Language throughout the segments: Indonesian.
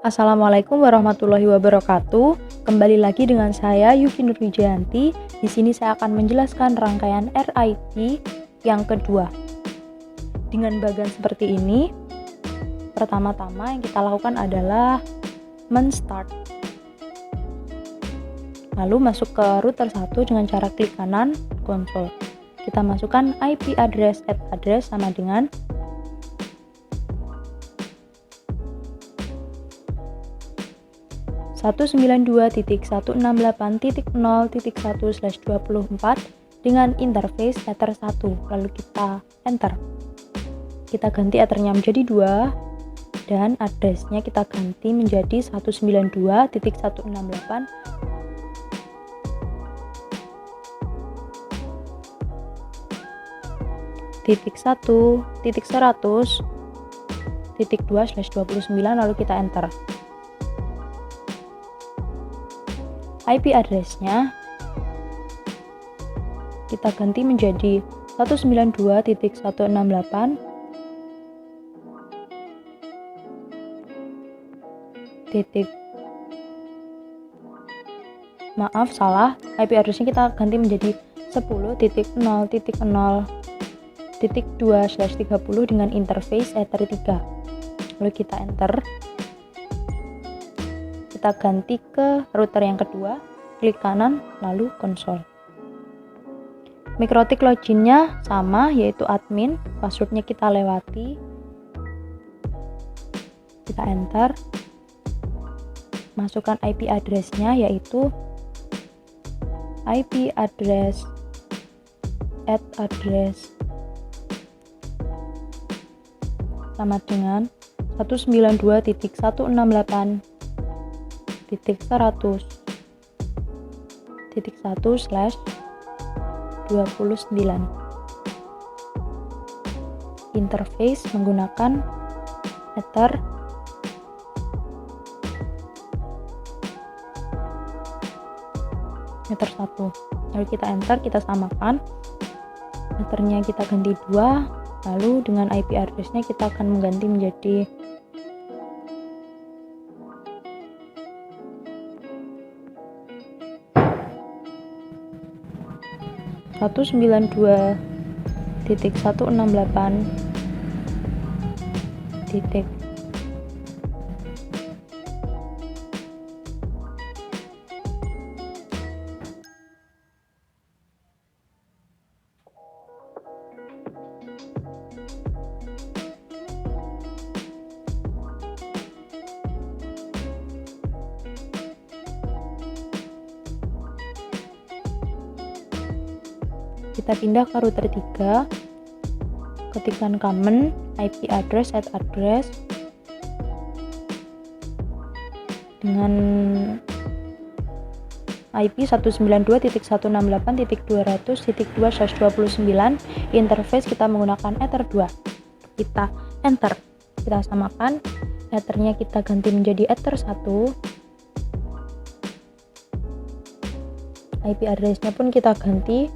Assalamualaikum warahmatullahi wabarakatuh. Kembali lagi dengan saya Yuki Nurwijayanti. Di sini saya akan menjelaskan rangkaian RIT yang kedua. Dengan bagan seperti ini, pertama-tama yang kita lakukan adalah men-start. Lalu masuk ke router 1 dengan cara klik kanan konsol. Kita masukkan IP address sama dengan 192.168.0.1/24 dengan interface ether 1, lalu kita enter. Kita ganti ethernya menjadi 2 dan addressnya kita ganti menjadi 192.1.100.2/29 lalu kita enter. IP address-nya kita ganti menjadi 192.168 IP address-nya kita ganti menjadi 10.0.0.2/30 dengan interface ether 3. Lalu kita enter. Kita ganti ke router yang kedua, klik kanan lalu konsol. Mikrotik login-nya sama, yaitu admin, passwordnya kita lewati. Kita enter. Masukkan IP address-nya, yaitu IP address sama dengan 192.168.1/29. Interface menggunakan ether ether 1. Lalu kita enter, kita samakan. Ethernya kita ganti 2, lalu dengan IP address-nya kita akan mengganti menjadi 192.168. Kita pindah ke router 3, ketikkan common IP address dengan IP 192.168.200.2/29. Interface kita menggunakan ether 2. Kita enter. Kita samakan. Ethernya kita ganti menjadi ether 1. IP address-nya pun kita ganti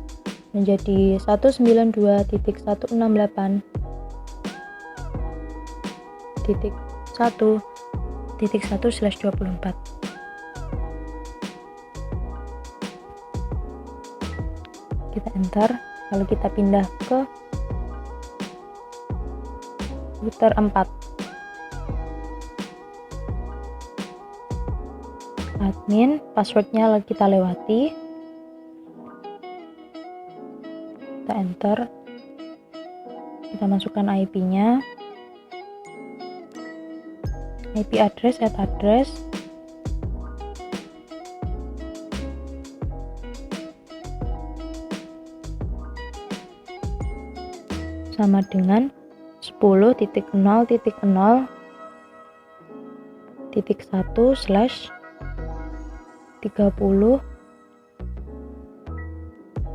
menjadi 192.168.1/24. Kita enter, lalu kita pindah ke router 4. Admin, passwordnya kita lewati. Kita enter. Kita masukkan IP-nya. IP address sama dengan 10.0.0.1/30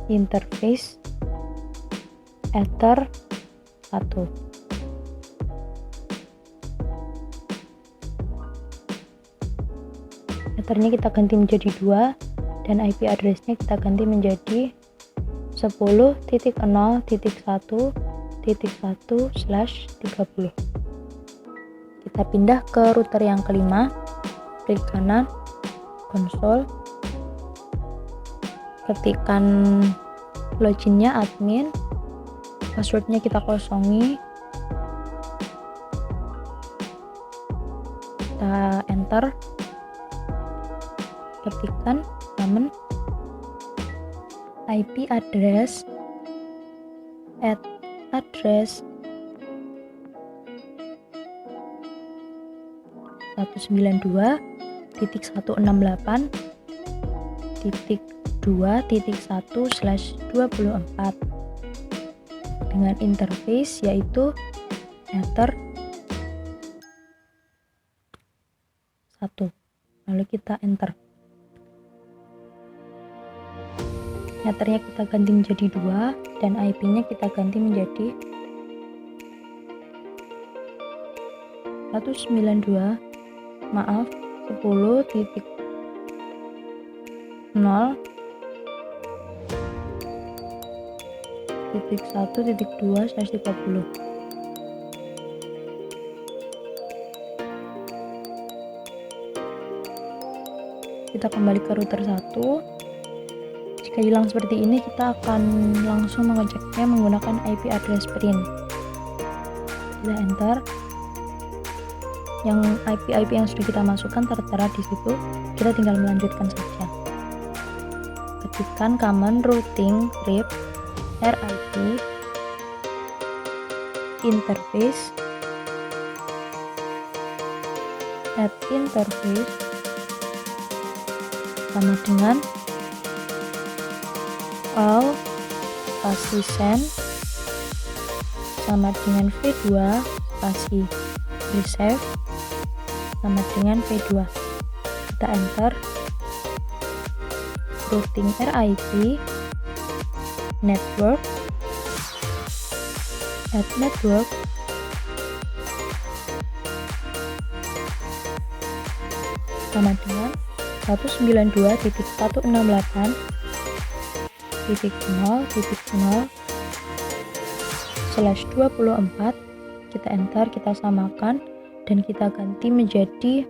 interface ether 1. Ethernya kita ganti menjadi 2 dan IP address-nya kita ganti menjadi 10.0.1.1/30. Kita pindah ke router yang kelima, klik kanan, konsol, ketikkan loginnya admin, passwordnya kita kosongi, kita enter, ketikkan namen IP address address 192.168.2.1/24 dengan interface yaitu ether 1. Lalu kita enter. Ethernya kita ganti menjadi 2 dan IP-nya kita ganti menjadi 10.0.1.2/30. Kita kembali ke router 1. Jika hilang seperti ini, kita akan langsung mengeceknya menggunakan IP address print. Kita enter. Yang IP yang sudah kita masukkan tertera di situ, kita tinggal melanjutkan saja. Ketikkan command routing RIP interface interface sama dengan all spasi send sama dengan V2 spasi receive sama dengan V2. Kita enter. Routing RIP network network sama dengan 192.168.0.0/24. Kita enter, kita samakan dan kita ganti menjadi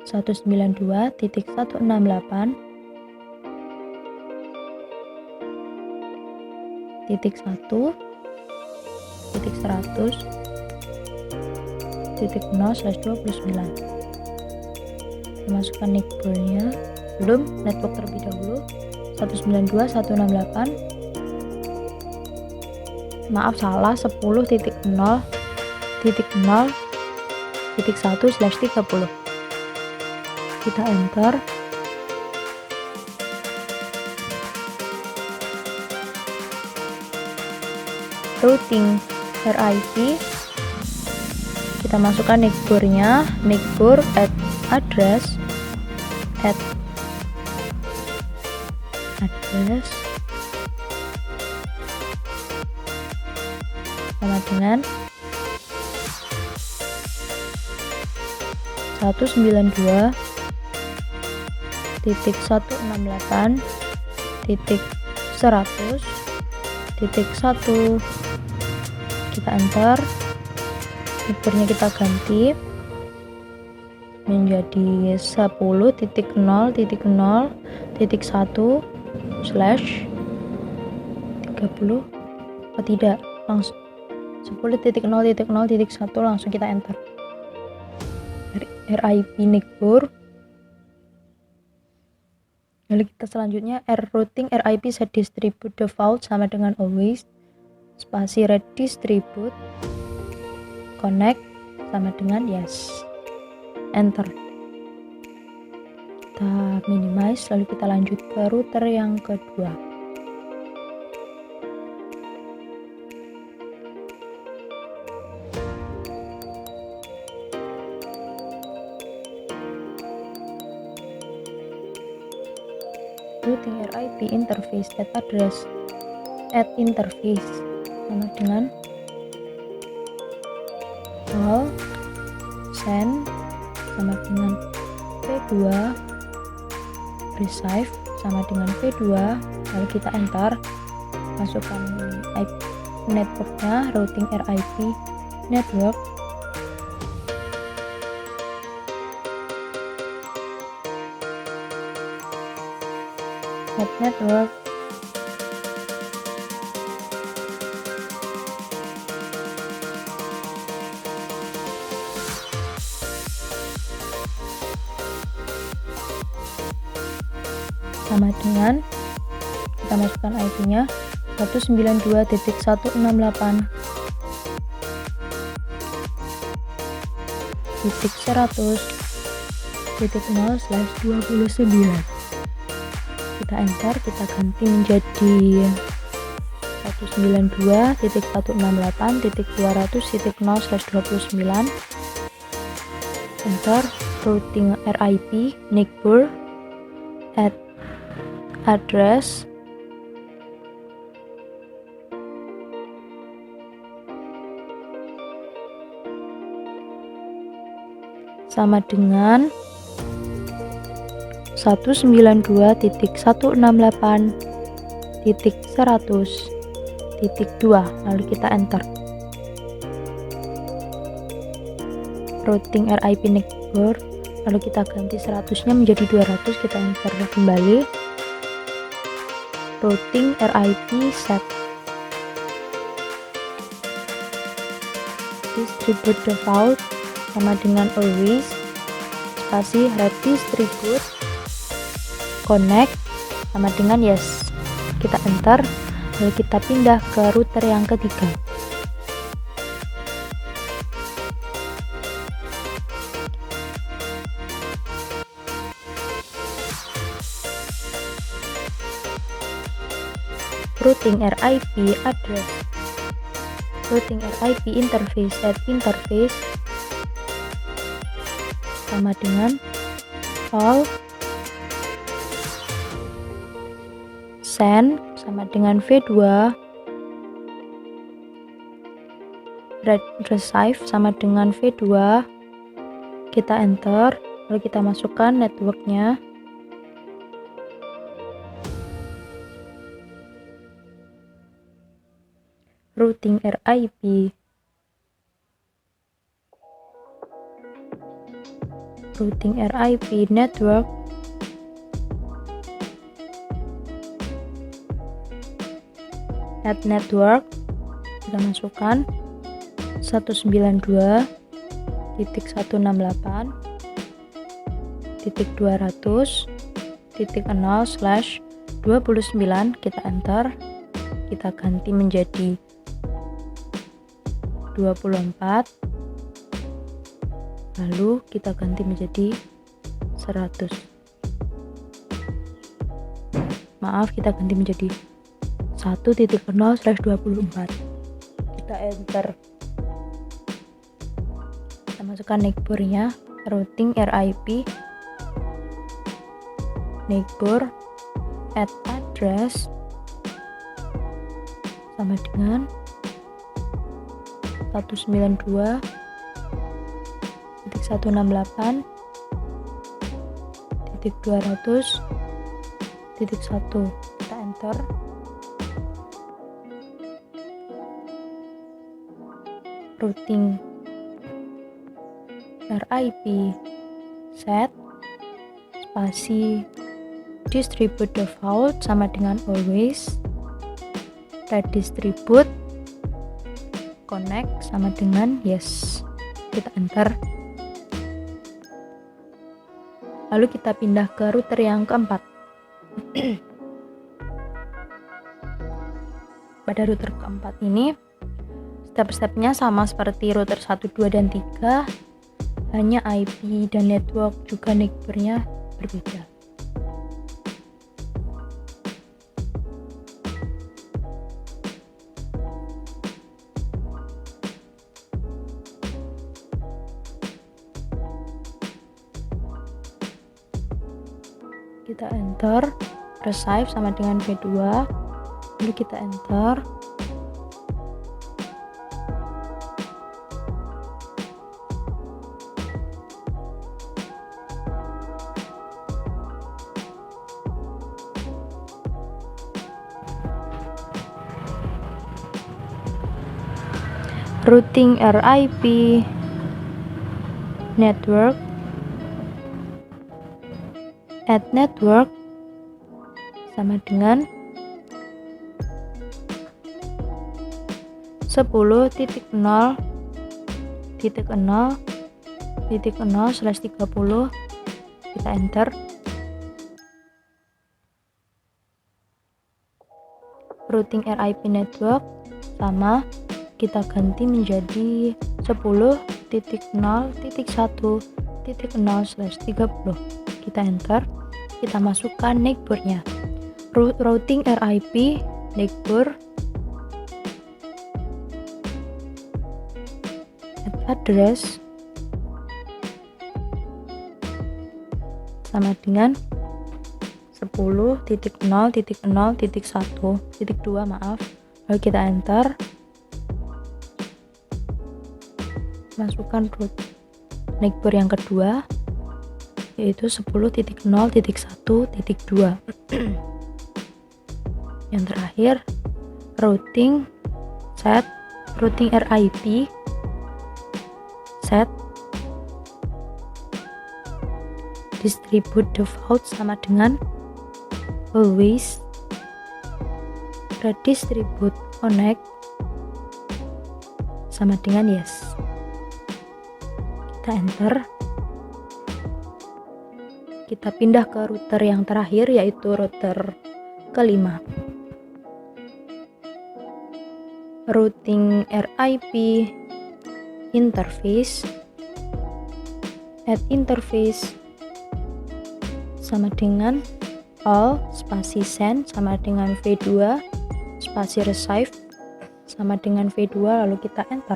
192.168.100.0/29. Masukkan networknya, belum network terlebih dahulu 192.168 maaf salah 10.0.0.1/30. Kita enter. Routing RIP, kita masukkan networknya, network address sama dengan 192.168.100.1. Kita enter. Networknya kita ganti menjadi 10.0.1/30. Oh tidak, langsung 10.0.0.1 langsung kita enter. RIP network. Lalu kita selanjutnya routing RIP set distribute default sama dengan always spasi redistribute connect sama dengan yes. Enter. Kita minimize, lalu kita lanjut ke router yang kedua. Routing RIP interface address interface sama dengan all send sama dengan V2 receive sama dengan V2. Lalu kita enter, masukkan networknya routing RIP network network. Sama dengan kita masukkan IP-nya 192.168.100.0/29. Kita enter, kita ganti menjadi 192.168.200.0/29. Enter. Routing RIP neighbor at address sama dengan 192.168.100.2. lalu kita enter. Routing RIP neighbor, lalu kita ganti 100-nya menjadi 200, kita enter kembali. Routing RIP set distribute default sama dengan always spasi redistribute connect sama dengan yes, kita enter, lalu kita pindah ke router yang ketiga. Routing RIP address, routing RIP interface at interface sama dengan all send sama dengan V2 receive sama dengan V2, kita enter, lalu kita masukkan networknya. Routing RIP, routing RIP network, add network, kita masukkan 192.168.200.0/29, kita enter, kita ganti menjadi 24, lalu kita ganti menjadi 100. Maaf, kita ganti menjadi 1.0/24. Kita enter. Kita masukkan neighbornya, routing RIP neighbor at address sama dengan 192.168.200.1, kita enter. Routing RIP set spasi distribute default sama dengan always redistribute connect sama dengan yes, kita enter, lalu kita pindah ke router yang keempat. Pada router keempat ini step-stepnya sama seperti router 1, 2, dan 3, hanya IP dan network juga neighbornya berbeda. Kita enter, receive sama dengan V2, lalu kita enter. Routing RIP network, add network sama dengan 10.0.0.0/30, kita enter. Routing RIP network sama kita ganti menjadi 10.0.1.0/30, kita enter. Kita masukkan neighbornya, routing RIP neighbor address sama dengan 10.0.0.1.2, lalu kita enter. Masukkan root neighbor yang kedua yaitu 10.0.1.2. Yang terakhir routing RIP set distribute default sama dengan always redistribute connect sama dengan yes, kita enter. Kita pindah ke router yang terakhir yaitu router kelima, routing RIP interface add interface sama dengan all spasi send sama dengan v2 spasi receive sama dengan v2, lalu kita enter.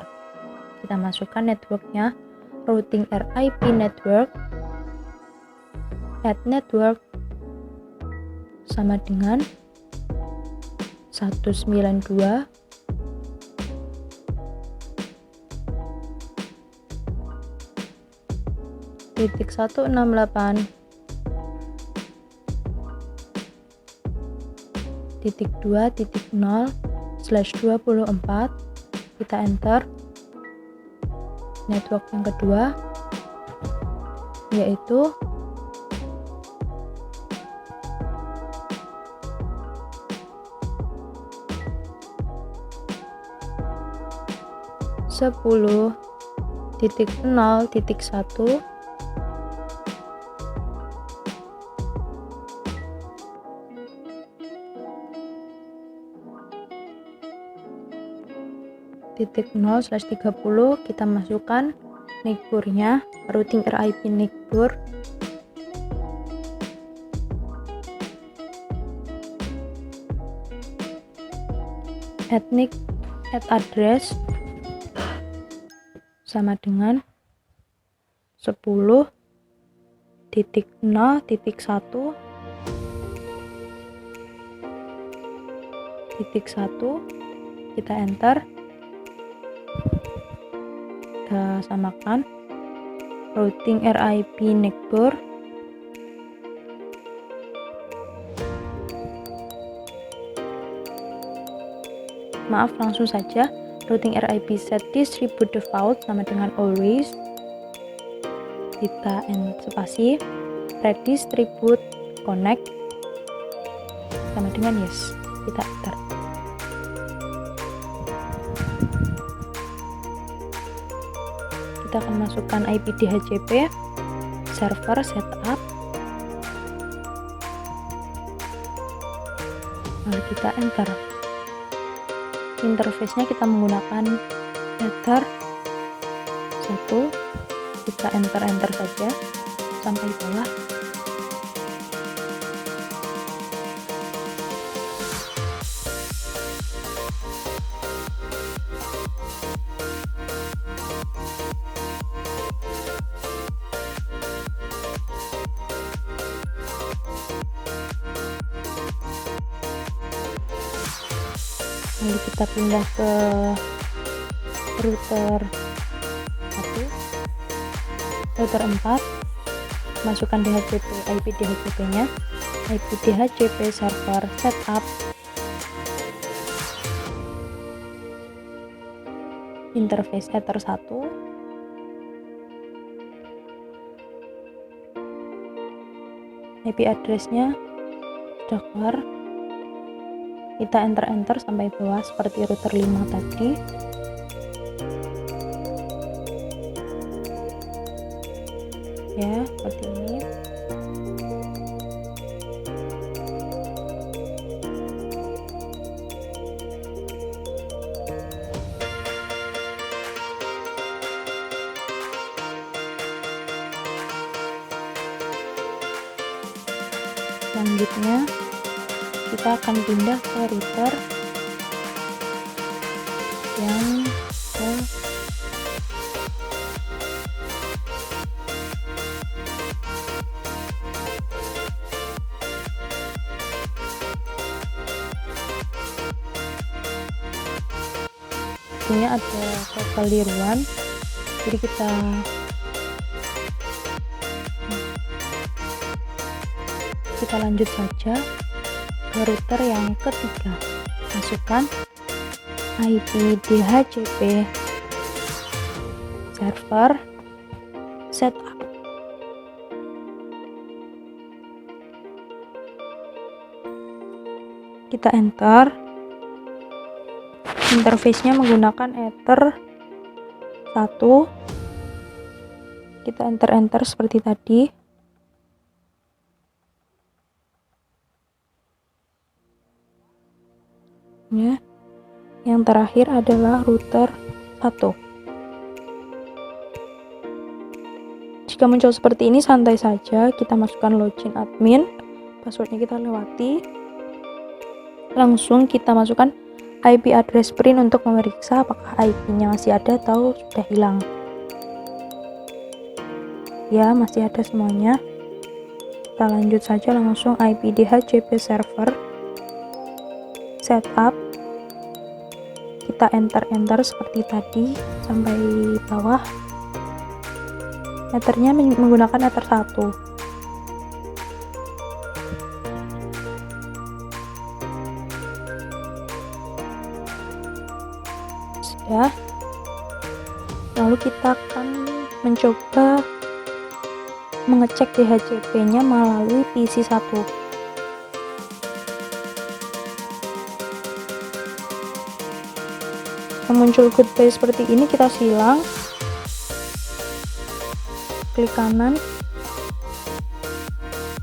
Kita masukkan networknya, routing RIP network add network sama dengan 192.168.2.0/24, kita enter. Network yang kedua yaitu 10.0.1 0/30, kita masukkan neighbornya, routing RIP neighbor add address sama dengan 10.0.1 kita enter. Kita samakan routing RIP neighbor langsung saja routing RIP set distribute default sama dengan always, kita spasi redistribute connect sama dengan yes, kita enter. Kita akan masukkan IP DHCP server setup, lalu kita enter. Interface-nya kita menggunakan ether 1, kita enter saja sampai bawah. Lalu kita pindah ke router 4, masukkan DHCP, IP DHCP nya, IP DHCP server setup, interface ether 1, IP address nya sudah keluar. Kita enter sampai bawah seperti router 5 tadi. Ya, seperti ini. Selanjutnya kita akan pindah ke router yang ke punya ada kabel liruan, jadi kita lanjut saja ke router yang ketiga. Masukkan IP DHCP server setup. Kita enter. Interface-nya menggunakan Ether 1. Kita enter seperti tadi. Ya. Yang terakhir adalah router 1. Jika muncul seperti ini, santai saja, kita masukkan login admin, passwordnya kita lewati, langsung kita masukkan IP address print untuk memeriksa apakah IP-nya masih ada atau sudah hilang. Ya, masih ada semuanya. Kita lanjut saja langsung IP DHCP server setup. Kita enter seperti tadi sampai bawah. Ethernya menggunakan Ether 1. Sudah. Lalu kita akan mencoba mengecek DHCP-nya melalui PC 1. Muncul goodbye seperti ini, kita silang, klik kanan,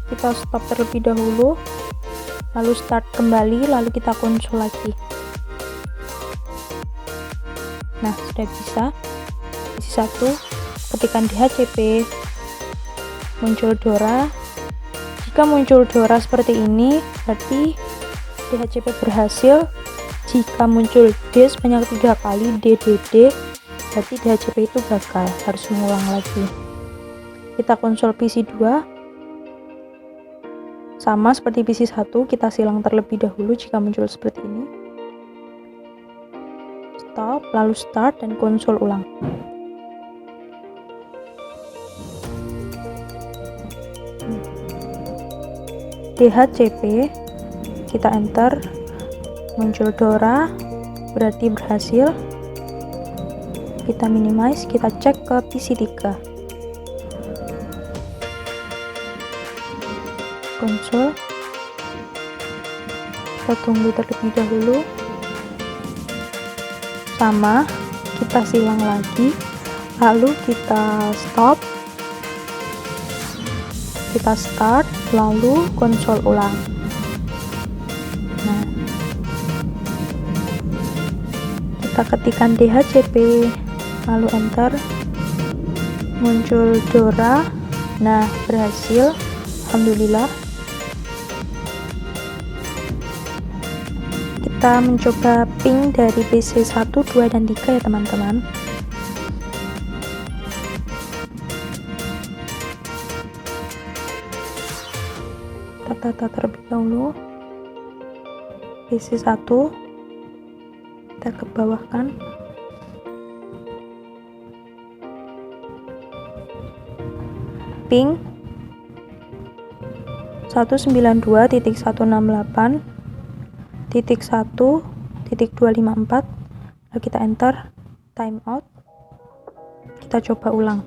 kita stop terlebih dahulu, lalu start kembali, lalu kita konsul lagi. Nah, sudah bisa. Isi 1, ketikkan DHCP, muncul DORA. Jika muncul DORA seperti ini, berarti DHCP berhasil. Jika muncul D sebanyak 3 kali, DDD, berarti DHCP itu gagal, harus mengulang lagi. Kita konsul PC 2, sama seperti PC 1, kita silang terlebih dahulu jika muncul seperti ini. Stop, lalu start, dan konsul ulang. DHCP, kita enter, muncul DORA, berarti berhasil. Kita minimize, kita cek ke PC 3. Konsul, kita tunggu terlebih dahulu. Sama, kita silang lagi, lalu kita stop, kita start, lalu konsul ulang. Nah, kita ketikkan DHCP, lalu enter, muncul DORA. Nah, berhasil, alhamdulillah. Kita mencoba ping dari PC 1, 2, dan 3 ya teman-teman. Kita tata terlebih dahulu PC 1, kita ke bawah kan, ping 192.168.1.254, lalu kita enter, timeout, kita coba ulang,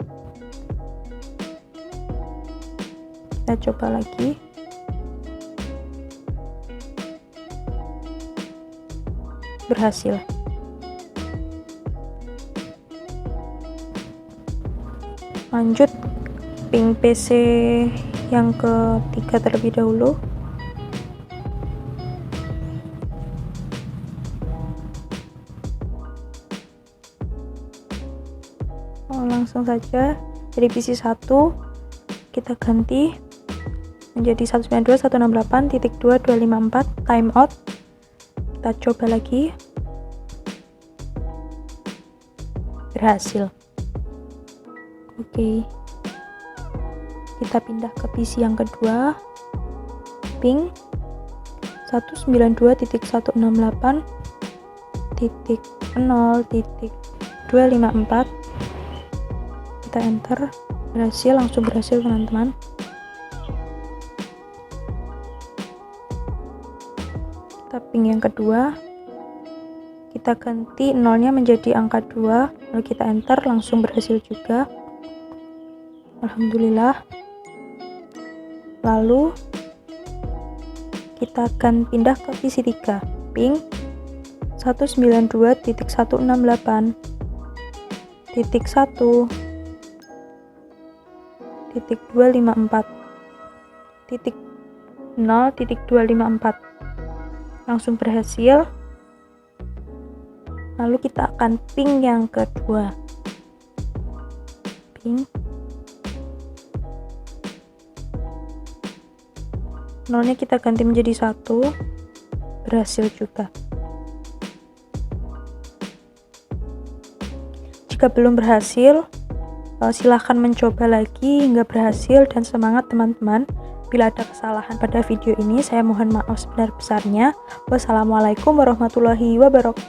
kita coba lagi, berhasil. Lanjut ping PC yang ketiga terlebih dahulu. Langsung saja dari PC 1 kita ganti menjadi 192.168.2.254 timeout. Kita coba lagi. Berhasil. Oke. Kita pindah ke PC yang kedua. Ping 192.168.0.254. Kita enter. Berhasil, langsung berhasil teman-teman. Kita ping yang kedua. Kita ganti nolnya menjadi angka 2, lalu kita enter, langsung berhasil juga. Alhamdulillah. Lalu kita akan pindah ke PC 3, ping 192.168.254.0.254. Langsung berhasil. Lalu kita akan ping yang kedua. Ping. Nolnya kita ganti menjadi 1. Berhasil juga. Jika belum berhasil, silahkan mencoba lagi hingga berhasil, dan semangat teman-teman. Bila ada kesalahan pada video ini, saya mohon maaf sebesar-besarnya. Wassalamualaikum warahmatullahi wabarakatuh.